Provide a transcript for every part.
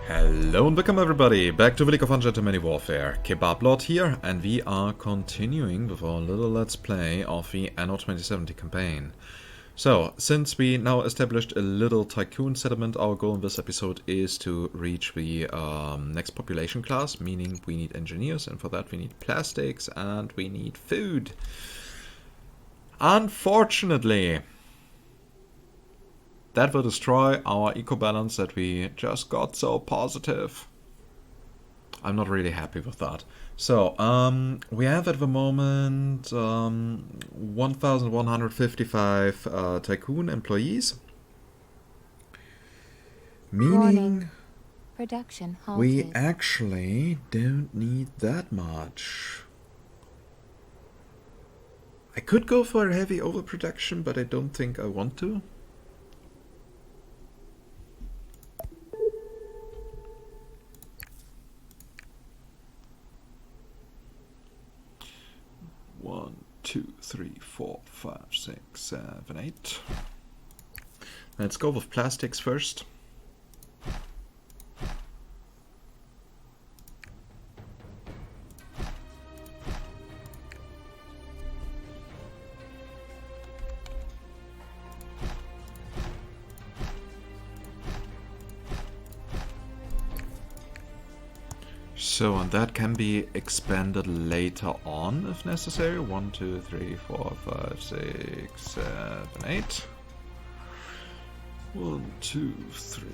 Hello and welcome everybody, back to the League of Ungentlemanly Warfare. Kebablord here, and we are continuing with our little let's play of the Anno 2070 campaign. So, since we now established a little tycoon settlement, our goal in this episode is to reach the next population class, meaning we need engineers, and for that we need plastics and we need food. Unfortunately, that will destroy our eco-balance that we just got so positive. I'm not really happy with that. So, we have at the moment 1,155 tycoon employees. Meaning Warning. Production we halted. actually don't need that much. I could go for a heavy overproduction, but I don't think I want to. One, 2, 3, 4, 5, 6, 7, 8. Let's go with plastics first. So, and that can be expanded later on if necessary. 1, 2, 3, 4, 5, 6, 7, 8. 1, 2, 3.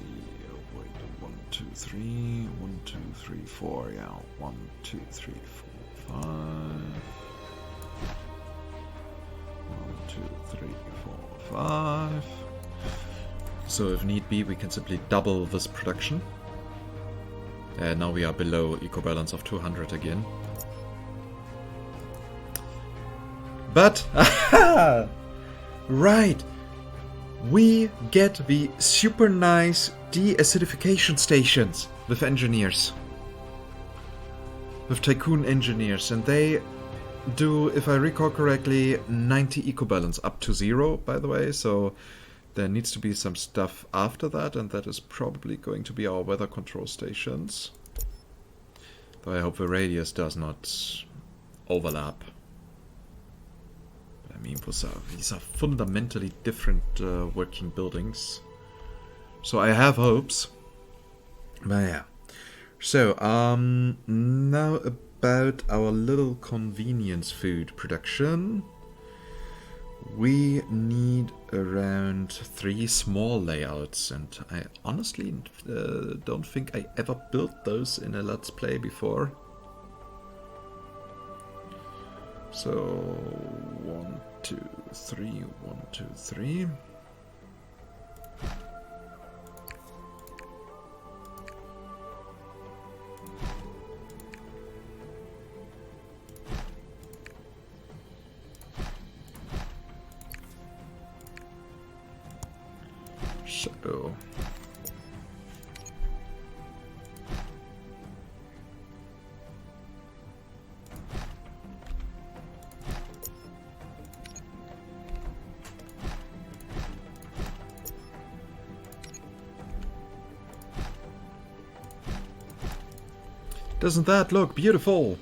Wait, 1, 2, 3. 1, 2, 3, 4. Yeah, 1, 2, 3, 4, 5. 1, 2, 3, 4, 5. So, if need be, we can simply double this production. Now we are below eco-balance of 200 again. But, right, we get the super nice de-acidification stations with engineers. With tycoon engineers, and they do, if I recall correctly, 90 eco-balance, up to 0, by the way, so there needs to be some stuff after that, and that is probably going to be our weather control stations. Though I hope the radius does not overlap. But I mean, these are fundamentally different working buildings. So I have hopes. But yeah. So, now about our little convenience food production. We need around 3 small layouts, and I honestly don't think I ever built those in a Let's Play before. So, 1, 2, 3, 1, 2, 3. So, doesn't that look beautiful?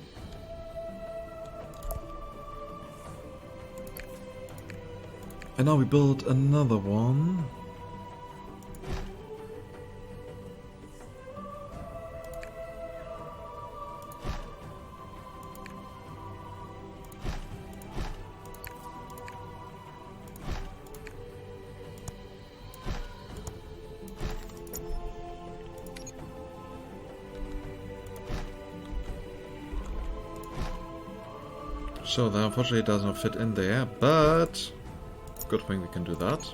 And now we build another one. So that unfortunately does not fit in there, but good thing we can do that.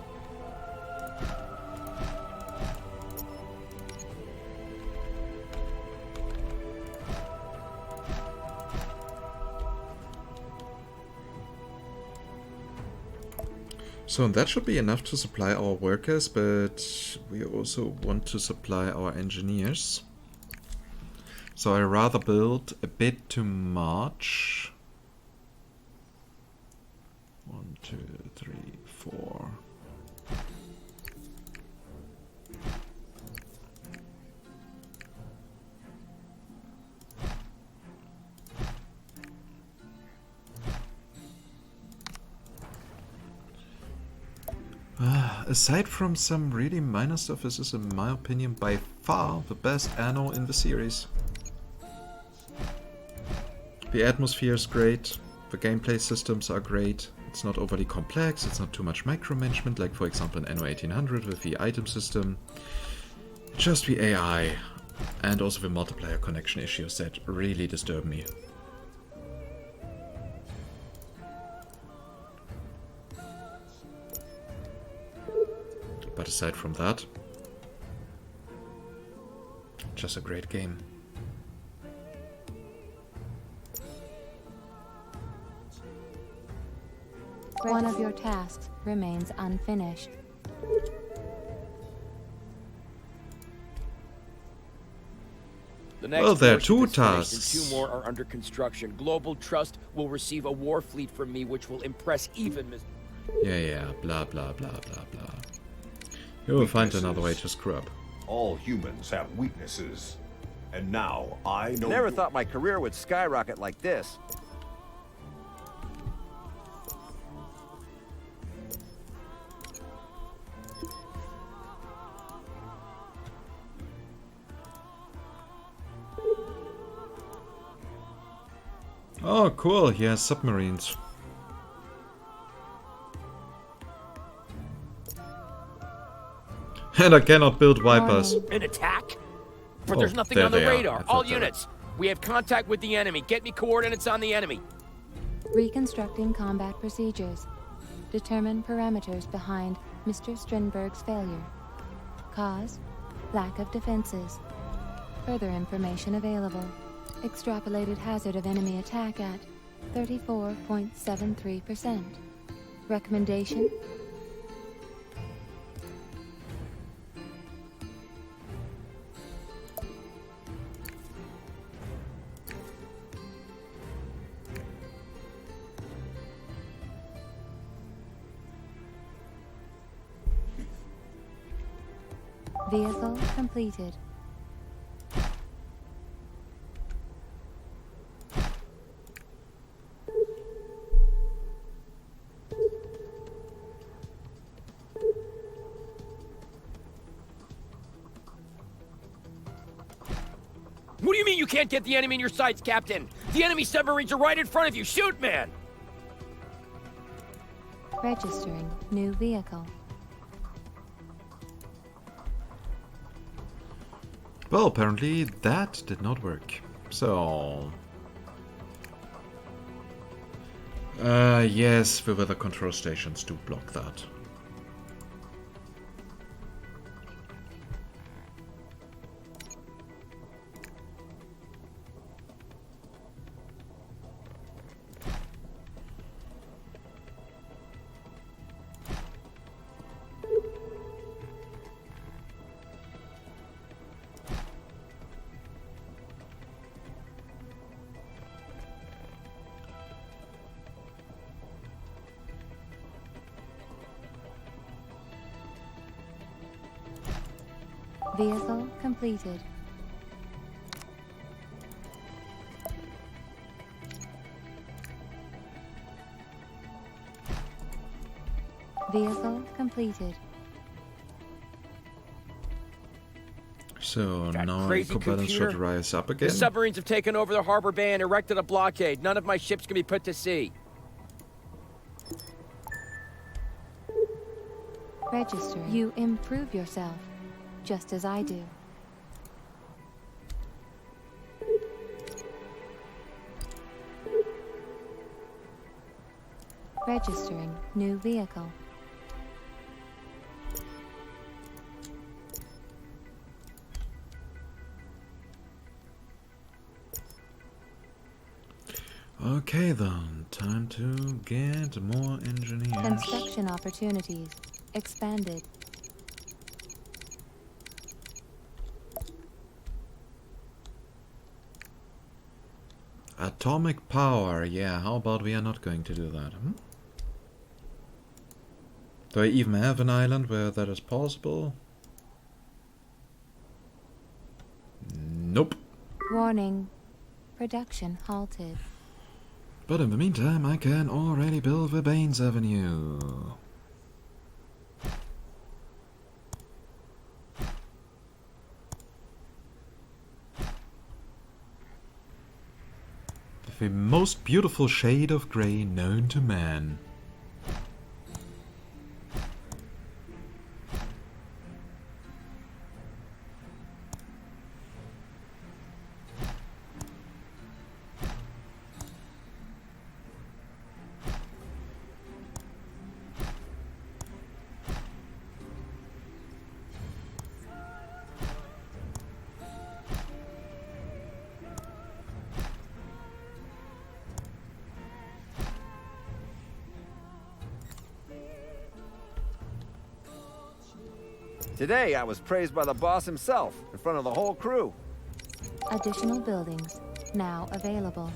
So that should be enough to supply our workers, but we also want to supply our engineers. So I rather build a bit too much. 1, 2, 3, 4. aside from some really minor stuff, this is, in my opinion, by far the best Anno in the series. The atmosphere is great, the gameplay systems are great, it's not overly complex, it's not too much micromanagement, like for example in Anno 1800 with the item system. Just the AI, and also the multiplayer connection issues that really disturb me. But aside from that, just a great game. One of your tasks remains unfinished. The next Well, there are portion two is finished tasks. and 2 more are under construction. Global Trust will receive a war fleet from me, which will impress even Mr. Yeah, blah blah blah blah blah. You will find another way to screw up. All humans have weaknesses. And now I know. Never thought my career would skyrocket like this. Oh, cool, he has submarines. And I cannot build Vipers. An attack? But Oh, there's nothing there on the they are. I radar. thought All they were- units, we have contact with the enemy. Get me coordinates on the enemy. Reconstructing combat procedures. Determine parameters behind Mr. Strindberg's failure. Cause: lack of defenses. Further information available. Extrapolated hazard of enemy attack at 34.73%. Recommendation: vehicle completed. What do you mean you can't get the enemy in your sights, Captain? The enemy submarines are right in front of you. Shoot, man! Registering new vehicle. Well, apparently that did not work. So... yes, the weather control stations do block that. Vehicle completed. Vehicle completed. So That now crazy eco balance should computer? rise up The again. submarines have taken over the harbor bay and erected a blockade. None of my ships can be put to sea. Register. You improve yourself, just as I do. Registering new vehicle. Okay then, time to get more engineers. Construction opportunities expanded. Atomic power, yeah, how about we are not going to do that, hmm? Do I even have an island where that is possible? Nope. Warning. Production halted. But in the meantime, I can already build the Baines Avenue. The most beautiful shade of grey known to man. Today, I was praised by the boss himself, in front of the whole crew. Additional buildings now available.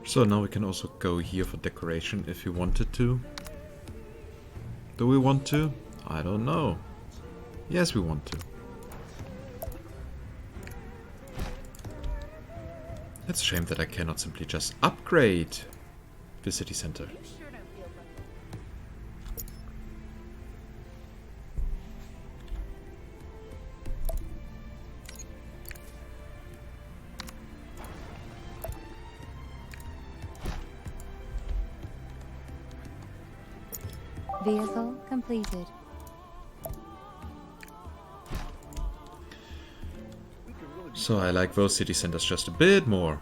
So now we can also go here for decoration if we wanted to. Do we want to? I don't know. Yes, we want to. It's a shame that I cannot simply just upgrade the city center. Vehicle completed. So I like those city centers just a bit more.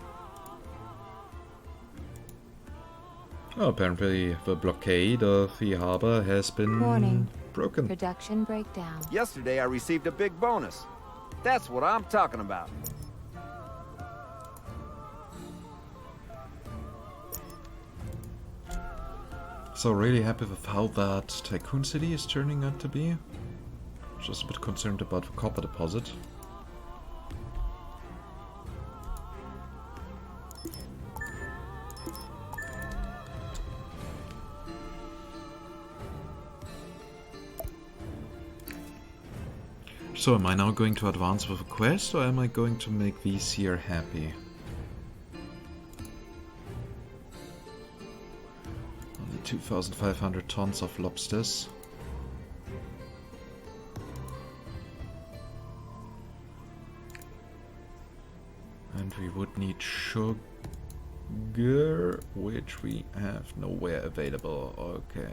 Oh, apparently the blockade of the harbor has been Warning. broken. Production breakdown. Yesterday, I received a big bonus. That's what I'm talking about. So really happy with how that Tycoon City is turning out to be. Just a bit concerned about the copper deposit. So am I now going to advance with a quest, or am I going to make these here happy? Only 2,500 tons of lobsters. And we would need sugar, which we have nowhere available. Okay.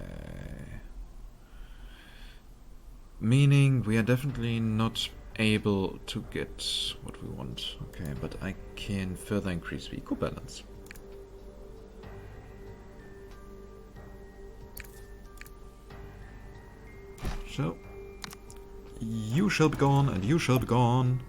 Meaning we are definitely not able to get what we want. Okay, but I can further increase the eco balance. So, you shall be gone and you shall be gone.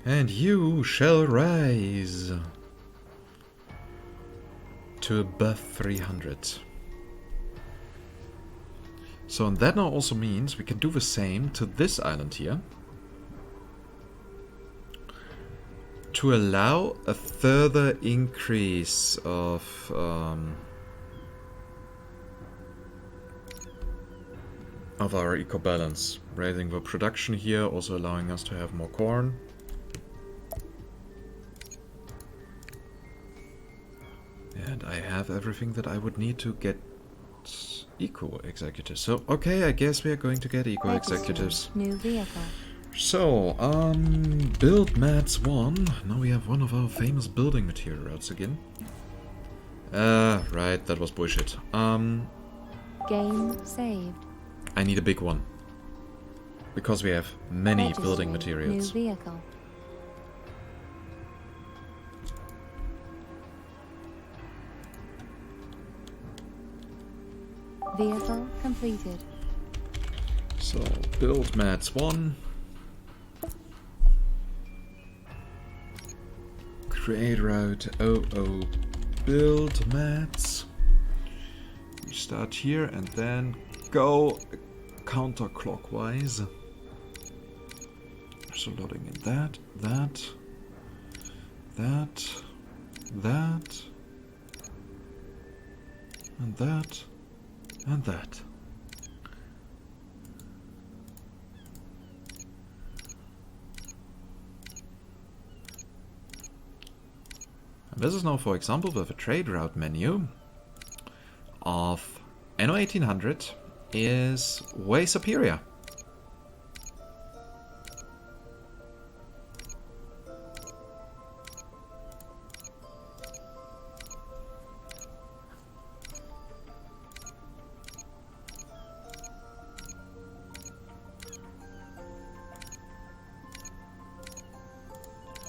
And you shall rise to above 300. So and that now also means we can do the same to this island here. To allow a further increase of our eco balance. Raising the production here, also allowing us to have more corn. And I have everything that I would need to get eco executives. So, okay, I guess we are going to get eco executives. New vehicle. So, build mats 1. Now we have one of our famous building material routes again. Right, that was bullshit. Game saved. I need a big one. Because we have many Registry. building materials. New vehicle. Vehicle completed. So, build mats 1. Create route 00 build mats. We start here and then go counterclockwise. So loading in that, that, and that, and that. This is now, for example, with a trade route menu of Anno 1800 is way superior.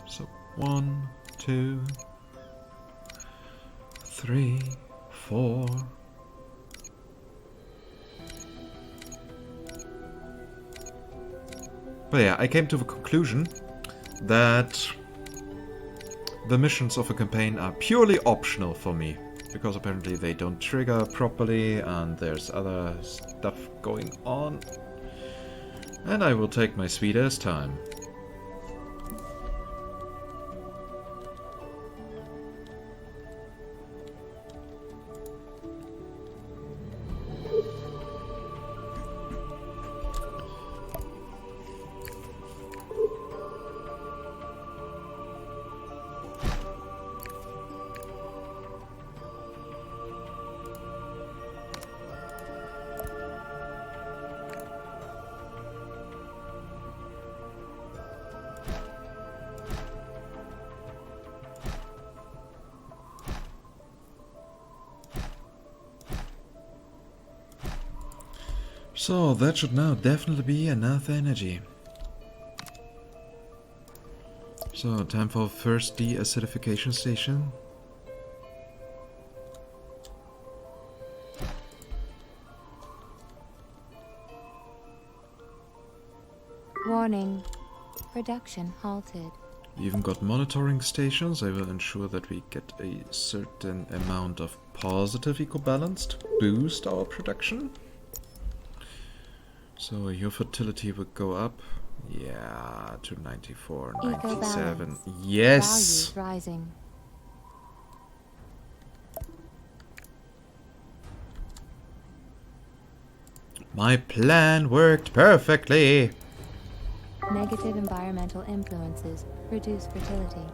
So 1, 2, 3, 4. But yeah, I came to the conclusion that the missions of a campaign are purely optional for me, because apparently they don't trigger properly and there's other stuff going on. And I will take my sweet ass time. So that should now definitely be enough energy. So time for first deacidification station. Warning. Production halted. We even got monitoring stations. I will ensure that we get a certain amount of positive ecobalance to boost our production. So your fertility would go up. Yeah, to 94, 97. Yes! Values rising. My plan worked perfectly! Negative environmental influences reduce fertility.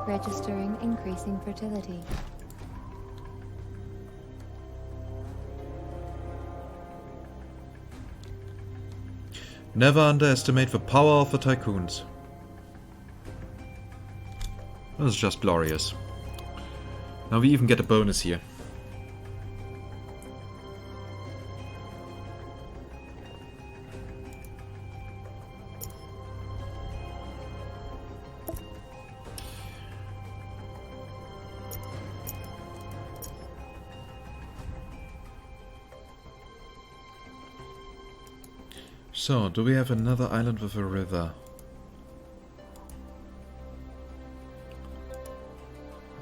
Registering increasing fertility. Never underestimate the power of the tycoons. This is just glorious. Now we even get a bonus here. So, do we have another island with a river?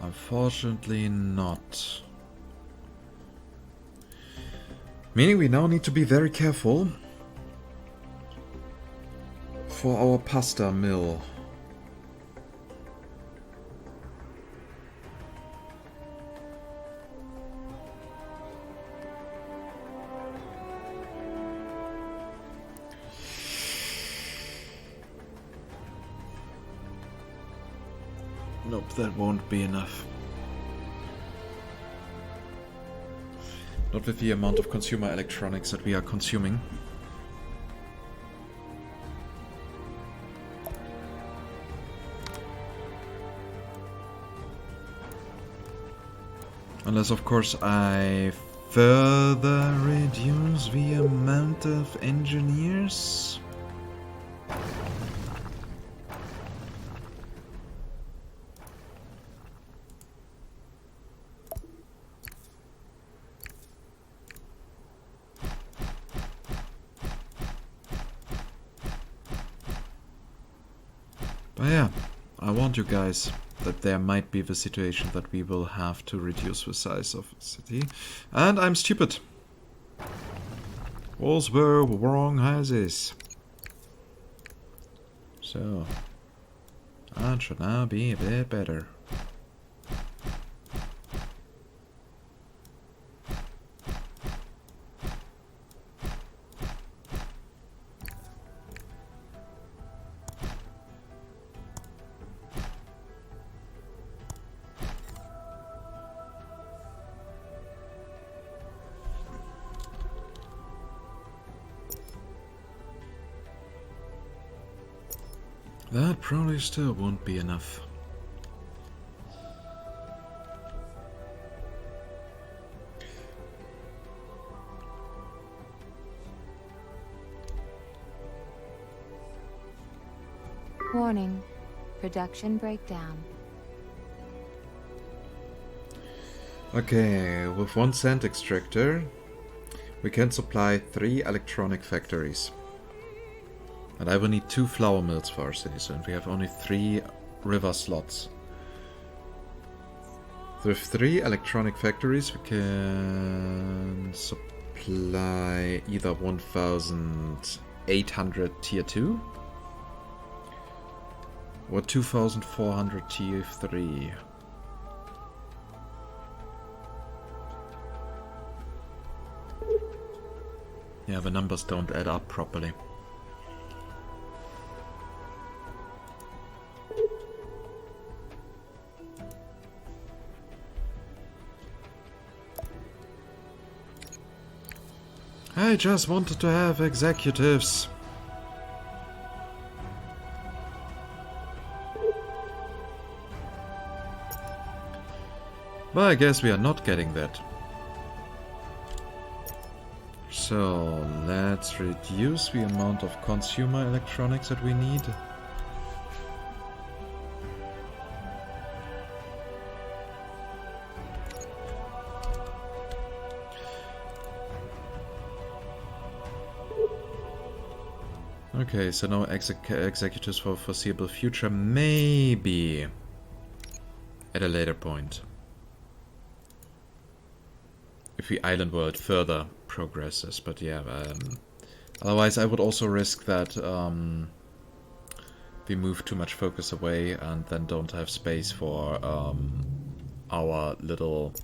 Unfortunately not. Meaning we now need to be very careful for our pasta mill. Nope, that won't be enough. Not with the amount of consumer electronics that we are consuming. Unless, of course, I further reduce the amount of engineers. But yeah, I warned you guys that there might be the situation that we will have to reduce the size of the city. And I'm stupid. Walls were wrong houses. So, that should now be a bit better. That probably still won't be enough. Warning. Production breakdown. Okay, with 1 sand extractor, we can supply 3 electronic factories. And I will need 2 flour mills for our city, so we have only 3 river slots. With 3 electronic factories, we can supply either 1,800 tier 2 or 2,400 tier 3. Yeah, the numbers don't add up properly. I just wanted to have executives. But I guess we are not getting that. So let's reduce the amount of consumer electronics that we need. Okay, so no executives for foreseeable future, maybe at a later point. If the island world further progresses, but yeah, otherwise I would also risk that we move too much focus away and then don't have space for our little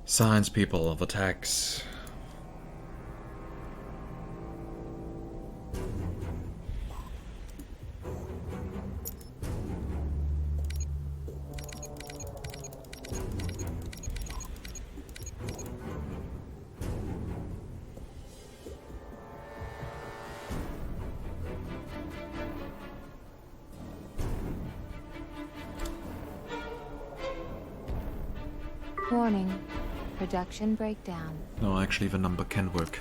science people of attacks. Warning. Production breakdown. No, actually the number can work.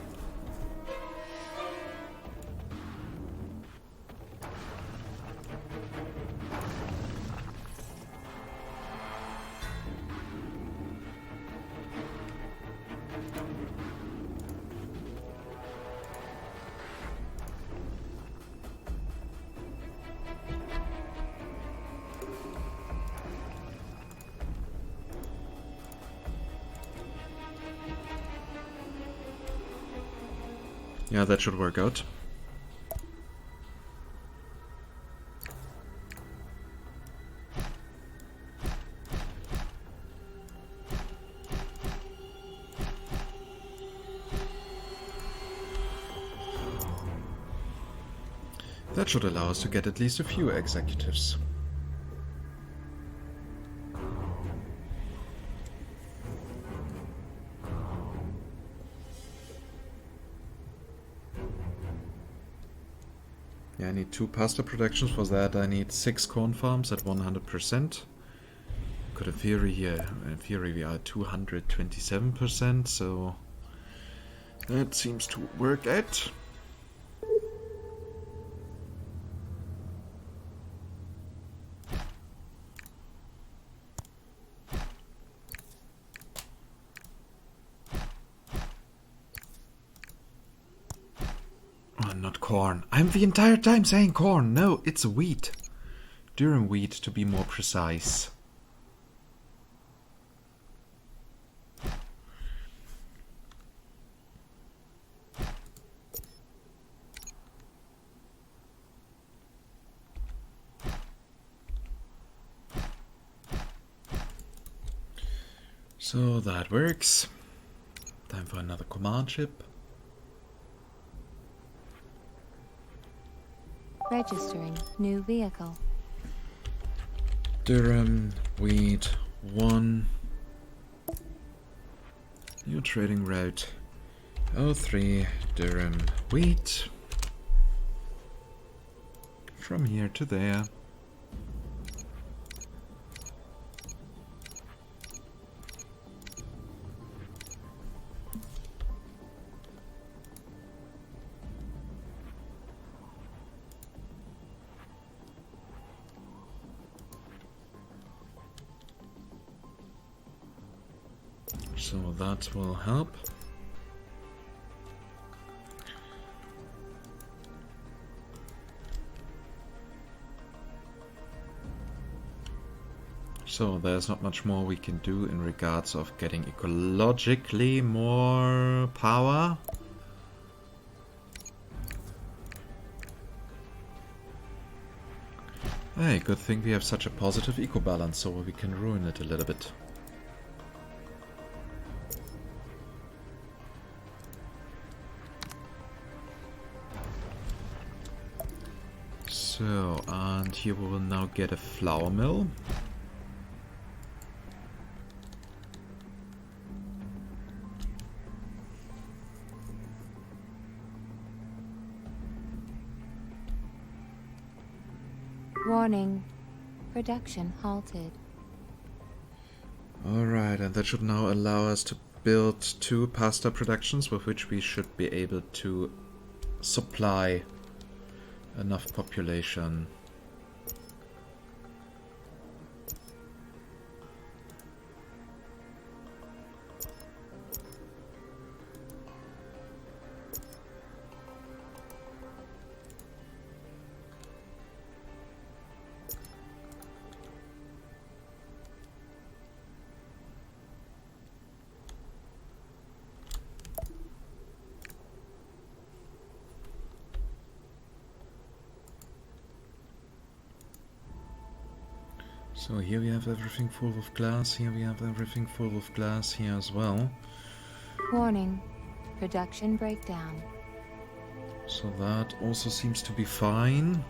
Yeah, that should work out. That should allow us to get at least a few executives. Yeah, I need 2 pasta productions. For that I need 6 corn farms at 100%. Could in theory here, in theory we are at 227%, so that seems to work out. Corn. I'm the entire time saying corn. No, it's wheat. Durum wheat, to be more precise. So that works. Time for another command ship. Registering new vehicle. Durham, wheat, 1. New trading route. 03, Durham, wheat. From here to there. So that will help. So there's not much more we can do in regards of getting ecologically more power. Hey, good thing we have such a positive eco balance, so we can ruin it a little bit. So, and here we will now get a flour mill. Warning. Production halted. Alright, and that should now allow us to build 2 pasta productions with which we should be able to supply enough population. So here we have everything full of glass, here we have everything full of glass here as well. Warning. Production breakdown. So that also seems to be fine.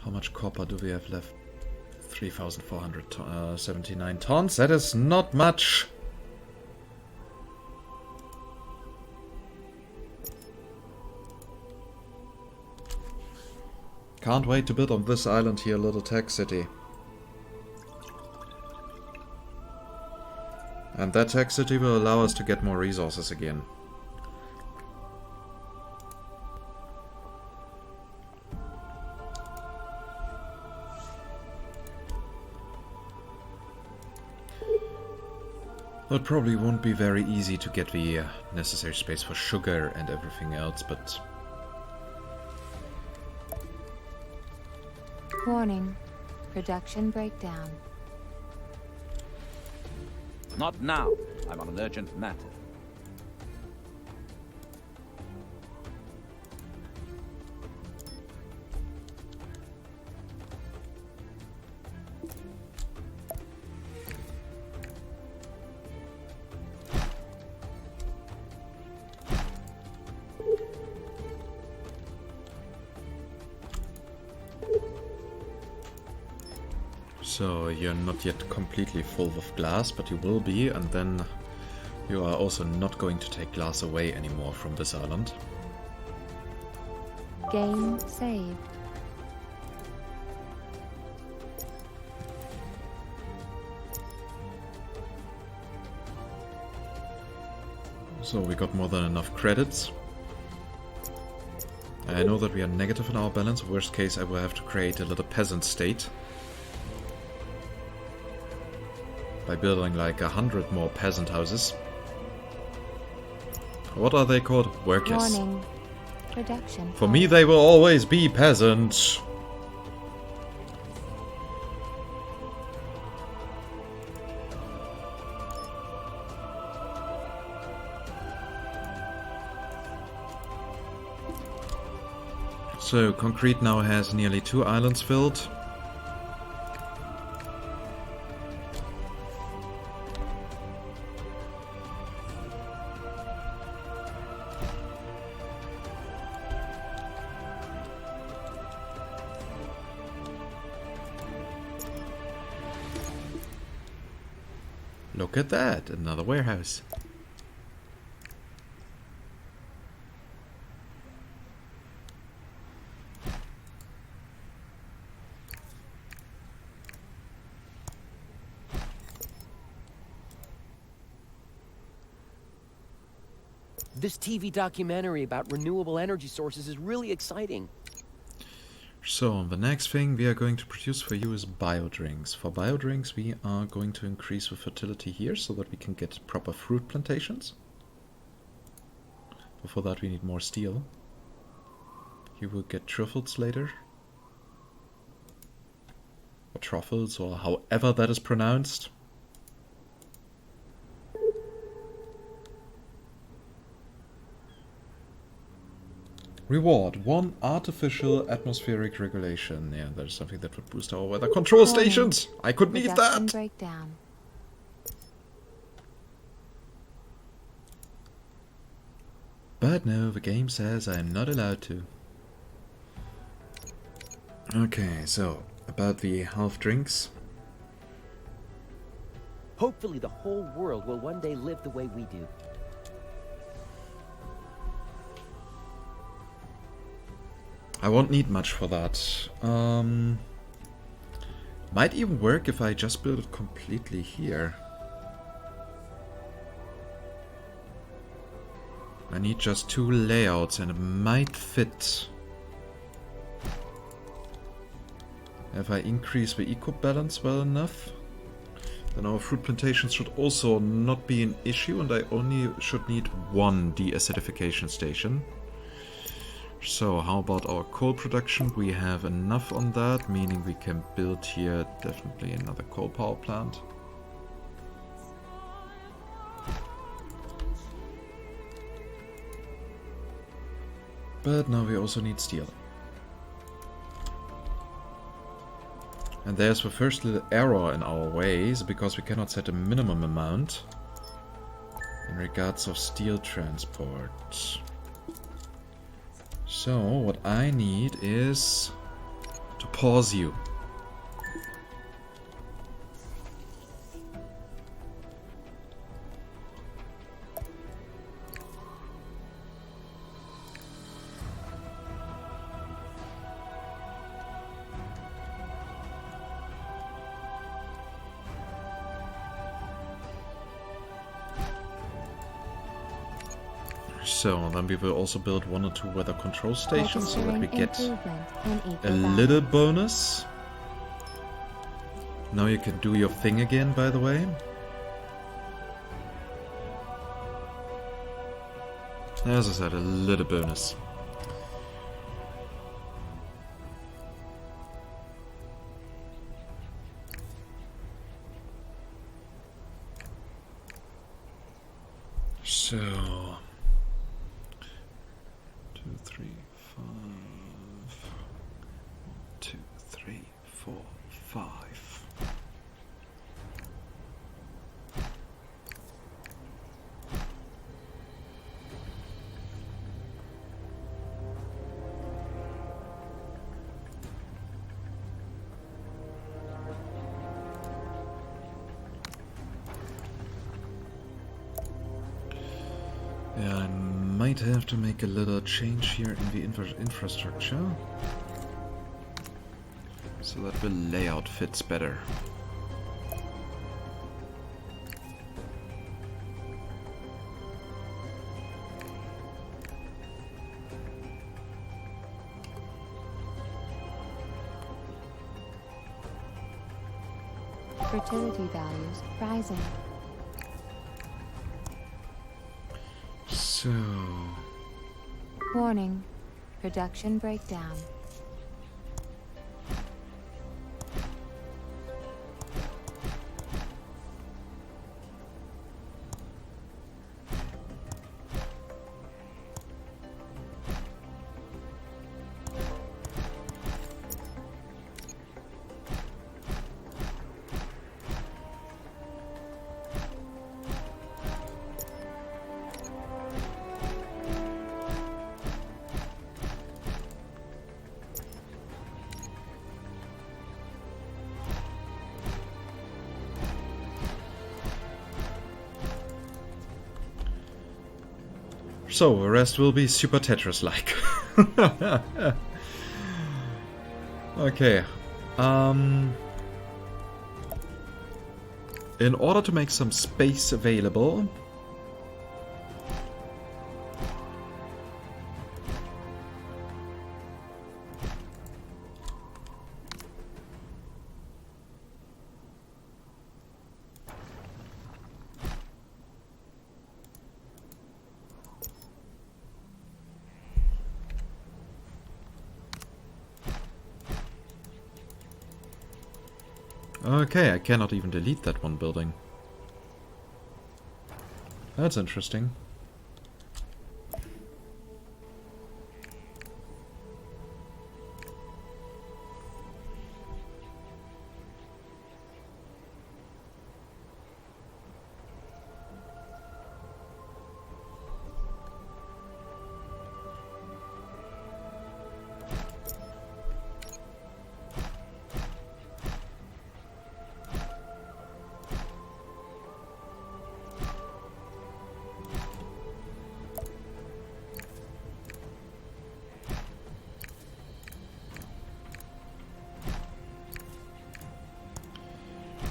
How much copper do we have left? 3,479 tons. That is not much. Can't wait to build on this island here a little tech city. And that tech city will allow us to get more resources again. It probably won't be very easy to get the necessary space for sugar and everything else, but... Warning. Production breakdown. Not now. I'm on an urgent matter. So you're not yet completely full of glass, but you will be, and then you are also not going to take glass away anymore from this island. Game saved. So we got more than enough credits. I know that we are negative in our balance. Worst case, I will have to create a little peasant state. By building like 100 more peasant houses. What are they called? Workers. Warning. Production. For me, they will always be peasants. So, concrete now has nearly 2 islands filled. Look at that, another warehouse. This TV documentary about renewable energy sources is really exciting. So, the next thing we are going to produce for you is biodrinks. For biodrinks, we are going to increase the fertility here so that we can get proper fruit plantations. But for that, we need more steel. You will get truffles later. Or truffles, or however that is pronounced. Reward, 1 artificial atmospheric regulation. Yeah, that is something that would boost our weather control stations. I could need Production that. breakdown. But no, the game says I am not allowed to. Okay, so about the half drinks. Hopefully the whole world will one day live the way we do. I won't need much for that. Might even work if I just build it completely here. I need just 2 layouts and it might fit. If I increase the eco balance well enough, then our fruit plantations should also not be an issue, and I only should need 1 deacidification station. So how about our coal production? We have enough on that, meaning we can build here definitely another coal power plant. But now we also need steel. And there's the first little error in our ways, because we cannot set a minimum amount in regards of steel transport. So, what I need is to pause you. So, then we will also build 1 or 2 weather control stations so that we get a little bonus. Now you can do your thing again, by the way. As I said, a little bonus. So... 2, 3, 5. 2, 3, 4, 5. Yeah, I might have to make a little change here in the infrastructure so that the layout fits better. Fertility values rising. So... Warning. Production breakdown. So, the rest will be Super Tetris-like. Okay. In order to make some space available, Okay, I cannot even delete that one building. That's interesting.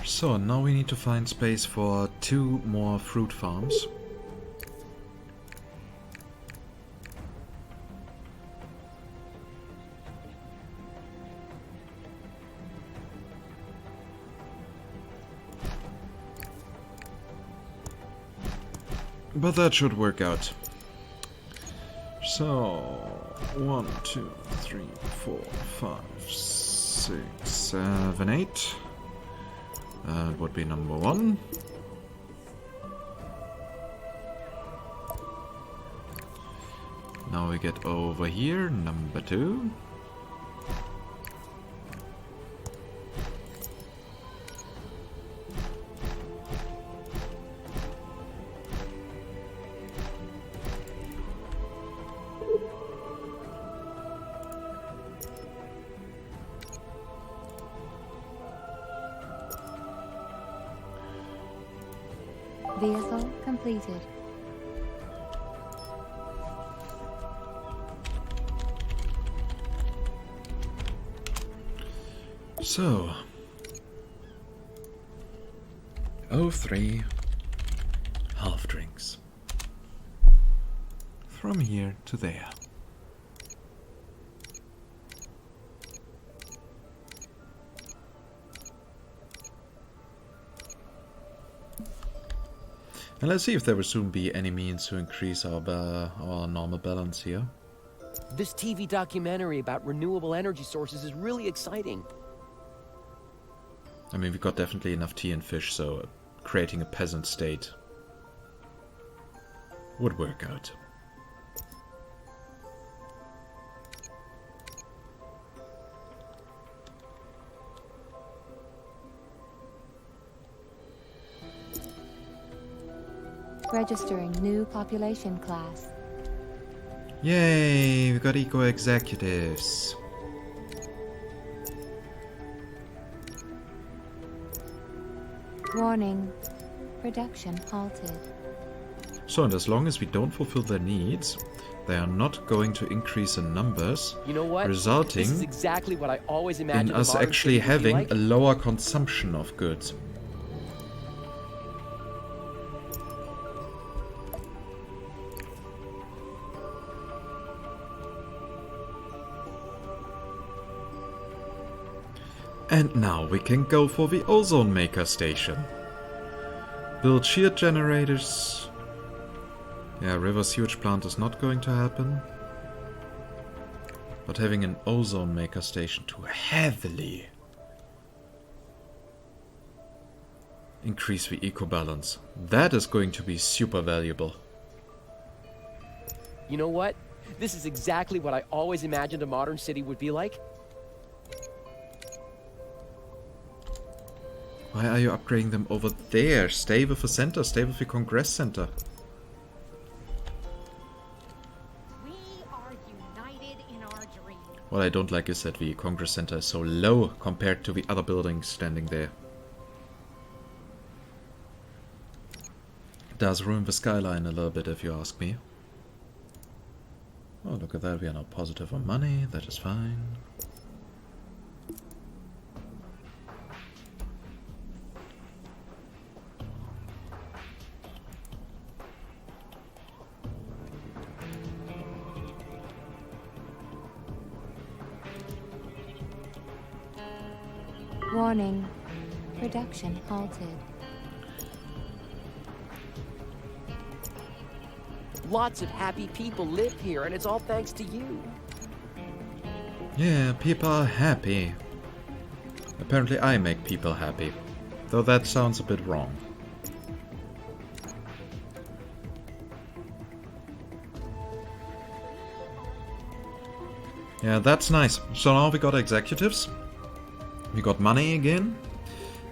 So, now we need to find space for 2 more fruit farms. But that should work out. So, 1, 2, 3, 4, 5, 6, 7, 8. That would be number 1. Now we get over here, number 2. Vehicle completed. So, 03 half drinks. From here to there. And let's see if there will soon be any means to increase our normal balance here. This TV documentary about renewable energy sources is really exciting. I mean, we've got definitely enough tea and fish, so creating a peasant state would work out. Registering new population class. Yay, we got eco-executives. Warning. Production halted. So, and as long as we don't fulfill their needs, they are not going to increase in numbers, You know what? resulting This is exactly what I always imagined in a us modern actually city would be having like. a lower consumption of goods. And now we can go for the ozone maker station. Build shear generators. Yeah, river sewage plant is not going to happen. But having an ozone maker station to heavily increase the eco balance. That is going to be super valuable. You know what? This is exactly what I always imagined a modern city would be like. Why are you upgrading them over there? Stay with the center, stay with the Congress Center. We are united in our dream. What I don't like is that the Congress Center is so low compared to the other buildings standing there. It does ruin the skyline a little bit, if you ask me. Oh, look at that, we are now positive on money, that is fine. Warning. Production halted. Lots of happy people live here, and it's all thanks to you. Yeah, people are happy. Apparently I make people happy. Though that sounds a bit wrong. Yeah, that's nice. So now we got executives. We got money again.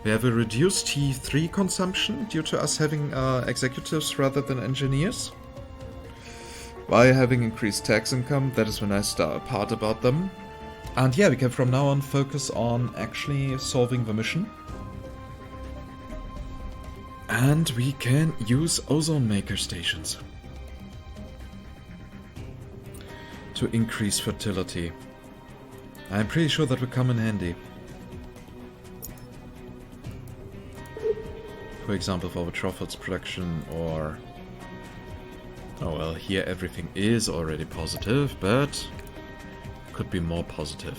We have a reduced T3 consumption due to us having executives rather than engineers. By having increased tax income, that is the nice part about them. And yeah, we can from now on focus on actually solving the mission. And we can use ozone maker stations to increase fertility. I'm pretty sure that will come in handy. For example, for the truffles production, or... Oh well, here everything is already positive, but could be more positive.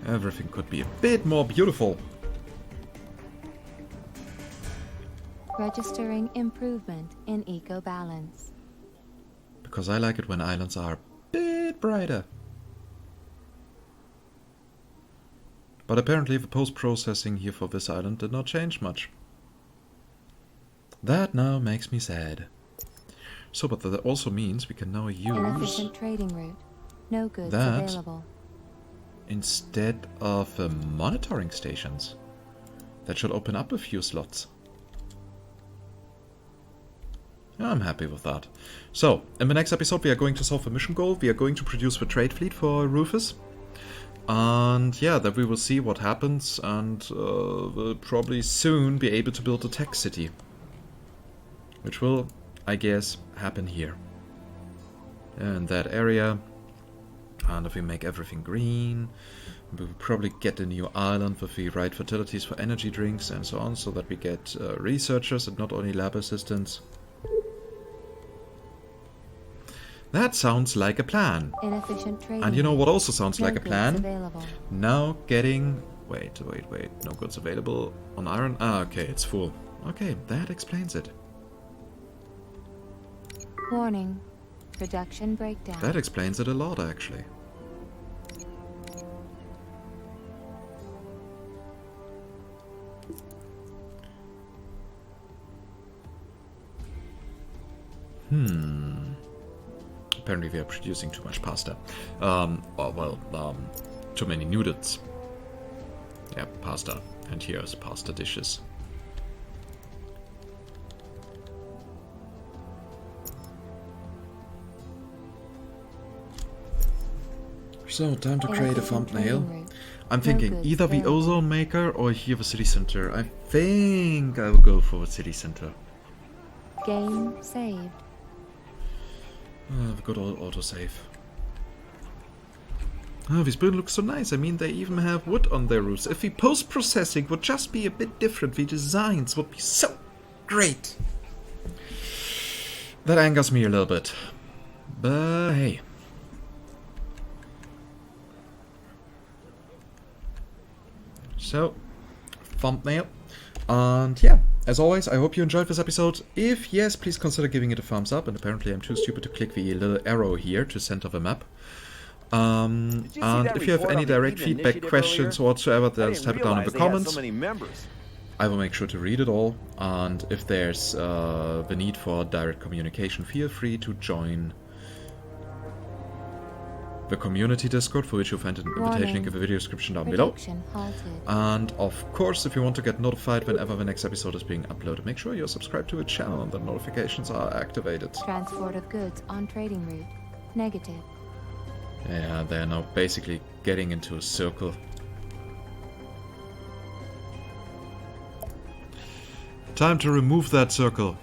Everything could be a bit more beautiful. Registering improvement in eco-balance. Because I like it when islands are a bit brighter. But apparently the post-processing here for this island did not change much. That now makes me sad. So, but that also means we can now use Inefficient trading route. No goods that available. instead of monitoring stations. That should open up a few slots. I'm happy with that. So, in the next episode we are going to solve a mission goal. We are going to produce the trade fleet for Rufus. And yeah, then we will see what happens, and we'll probably soon be able to build a tech city. Which will, I guess, happen here. In that area. And if we make everything green, we will probably get a new island with the right fertilities for energy drinks and so on, so that we get researchers and not only lab assistants. That sounds like a plan. Inefficient trading. And you know what also sounds No like a goods plan? available. Now getting... Wait. No goods available on iron? Ah, okay, it's full. Okay, that explains it. Warning. Production breakdown. That explains it a lot, actually. Apparently we are producing too much pasta. Too many noodles. Yeah, pasta. And here's pasta dishes. So, time to create a thumbnail. I'm thinking either the ozone maker or here the city center. I think I will go for the city center. Game saved. The good old autosave. Oh, this building looks so nice. I mean, they even have wood on their roofs. If the post-processing would just be a bit different, the designs would be so great. That angers me a little bit. But hey. So, thumbnail. And yeah, as always, I hope you enjoyed this episode. If yes, please consider giving it a thumbs up. And apparently I'm too stupid to click the little arrow here to center the map. And if you have any direct feedback, questions, whatsoever, then type it down in the comments. I will make sure to read it all. And if there's the need for direct communication, feel free to join the community Discord, for which you'll find an invitation link in the video description down below. And of course, if you want to get notified whenever the next episode is being uploaded, make sure you're subscribed to the channel and the notifications are activated. Transport of goods on trading route. Negative. Yeah, they're now basically getting into a circle. Time to remove that circle.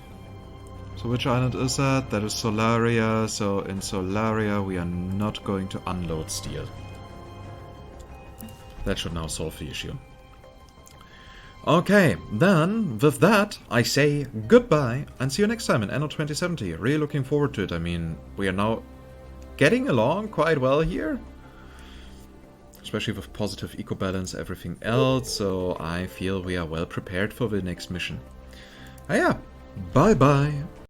So which island is that? That is Solaria. So in Solaria we are not going to unload steel. That should now solve the issue. Okay, then with that I say goodbye and see you next time in Anno 2070. Really looking forward to it. I mean, we are now getting along quite well here. Especially with positive eco-balance, everything else. So I feel we are well prepared for the next mission. Yeah, bye bye.